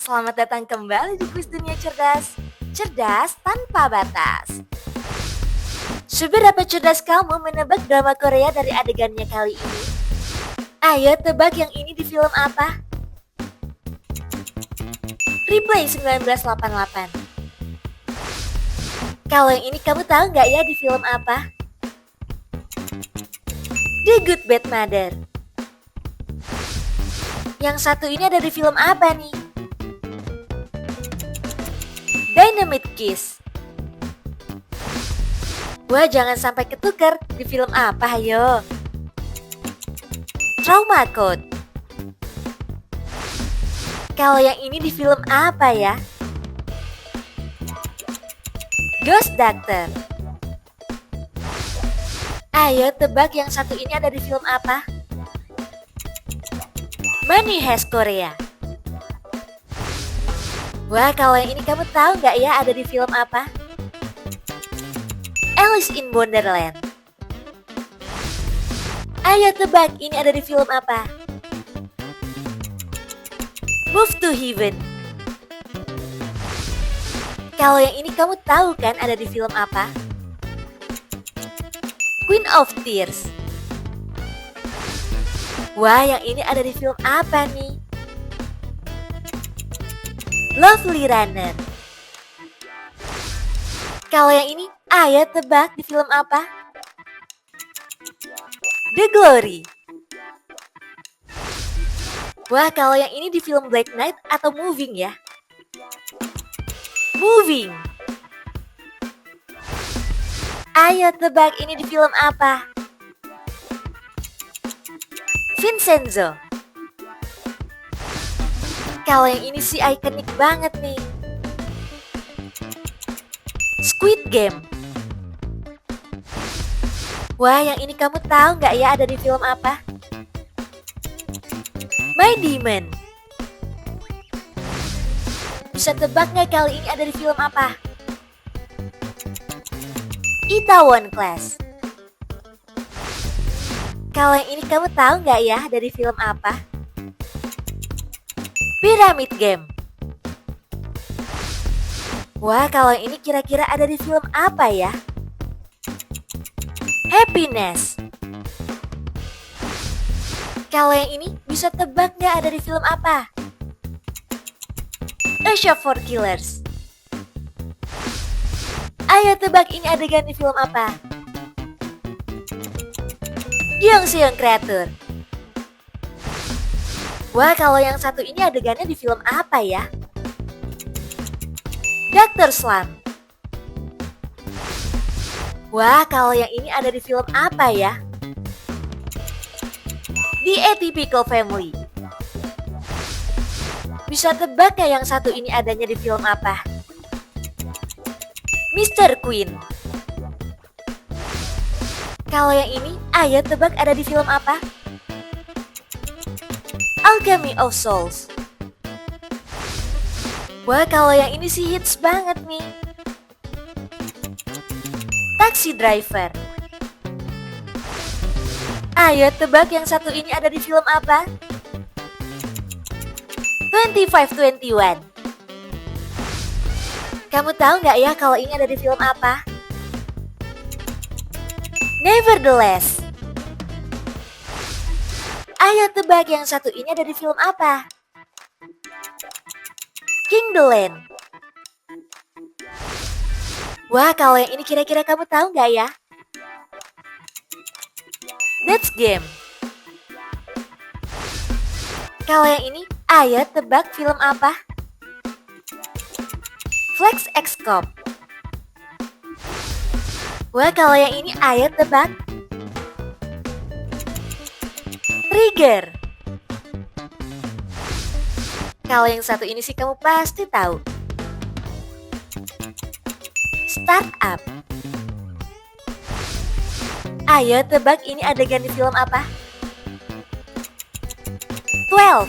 Selamat datang kembali di Kuis Dunia Cerdas. Cerdas tanpa batas. Seberapa cerdas kamu menebak drama Korea dari adegannya kali ini? Ayo tebak yang ini di film apa? Replay 1988. Kalau yang ini kamu tahu nggak ya di film apa? The Good Bad Mother. Yang satu ini ada di film apa nih? Dynamite Kiss. Wah, jangan sampai ketukar. Di film apa, ayo? Trauma Code. Kalau yang ini di film apa ya? Ghost Doctor. Ayo tebak yang satu ini ada di film apa? Money Heist Korea. Wah, kalau yang ini kamu tahu nggak ya ada di film apa? Alice in Wonderland. Ayo tebak, ini ada di film apa? Move to Heaven. Kalau yang ini kamu tahu kan ada di film apa? Queen of Tears. Wah, yang ini ada di film apa nih? Lovely Runner. Kalau yang ini, ayo tebak di film apa? The Glory. Wah, kalau yang ini di film Black Knight atau Moving ya? Moving. Ayo tebak ini di film apa? Vincenzo. Kalau yang ini sih ikonik banget nih. Squid Game. Wah, yang ini kamu tahu nggak ya ada di film apa? My Demon. Bisa tebak nggak kali ini ada di film apa? Itaewon Class. Kalau yang ini kamu tahu nggak ya dari film apa? Pyramid Game. Wah, kalau yang ini kira-kira ada di film apa ya? Happiness. Kalau yang ini bisa tebak nggak ada di film apa? A Shop for Killers. Ayo tebak ini adegan di film apa? Gyeongseong Creature. Wah, kalau yang satu ini adegannya di film apa ya? Dr. Slump. Wah, kalau yang ini ada di film apa ya? The Atypical Family. Bisa tebak gak yang satu ini adanya di film apa? Mr. Queen. Kalau yang ini, ayo tebak ada di film apa? Alchemy of Souls. Wah, kalau yang ini sih hits banget nih. Taxi Driver. Ayo tebak yang satu ini ada di film apa? 2521. Kamu tahu nggak ya kalau ini ada di film apa? Nevertheless. Ayo tebak yang satu ini ada di film apa? King the Land. Wah, kalau yang ini kira-kira kamu tahu nggak ya? That's Game. Kalau yang ini, ayo tebak film apa? Flex X Cop. Wah, kalau yang ini, ayo tebak. Trigger. Kalau yang satu ini sih kamu pasti tahu. Startup. Ayo tebak ini adegan di film apa? 12.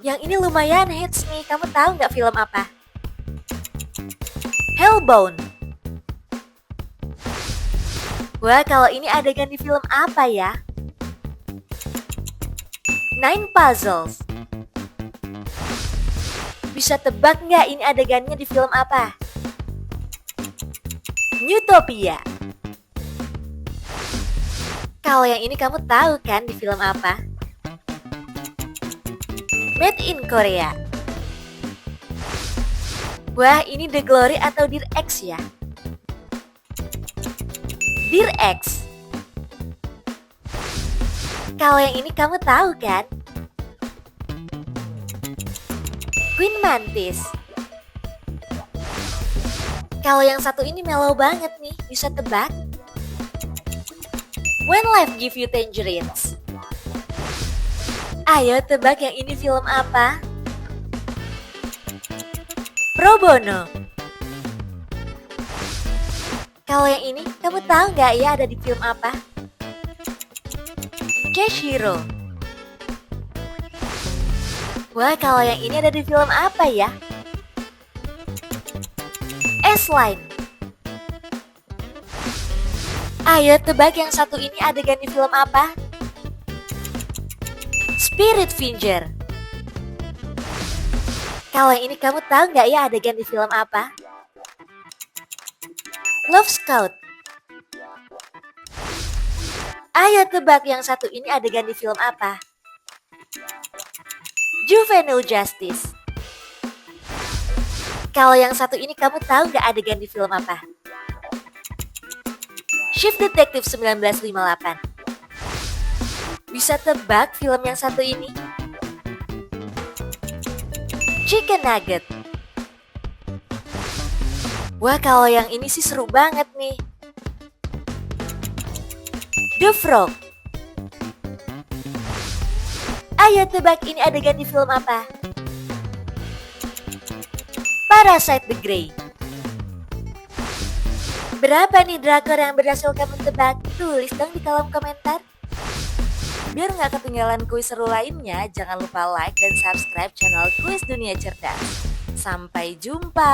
Yang ini lumayan hits nih, kamu tahu nggak film apa? Hellbound. Wah, kalau ini adegan di film apa ya? Nine Puzzles. Bisa tebak nggak ini adegannya di film apa? Newtopia. Kalau yang ini kamu tahu kan di film apa? Made in Korea. Wah, ini The Glory atau Dear Ex ya? Dear Ex. Kalau yang ini kamu tahu kan? Queen Mantis. Kalau yang satu ini mellow banget nih, bisa tebak? When Life Give You Tangerines. Ayo tebak yang ini film apa? Pro Bono. Kalau yang ini, kamu tahu nggak ya ada di film apa? Cash Hero. Wah, kalau yang ini ada di film apa ya? S-Line. Ayo tebak yang satu ini adegan di film apa? Spiritfarer. Kalau yang ini kamu tahu nggak ya adegan di film apa? Love Scout. Ayo tebak yang satu ini adegan di film apa? Juvenile Justice. Kalau yang satu ini kamu tahu nggak adegan di film apa? Shift Detective 1958. Bisa tebak film yang satu ini? Chicken Nugget. Wah, kalau yang ini sih seru banget nih. The Frog. Ayo tebak ini adegan di film apa? Parasite the Grey. Berapa nih drakor yang berhasil kamu tebak? Tulis dong di kolom komentar. Biar nggak ketinggalan kuis seru lainnya, jangan lupa like dan subscribe channel Kuis Dunia Cerdas. Sampai jumpa!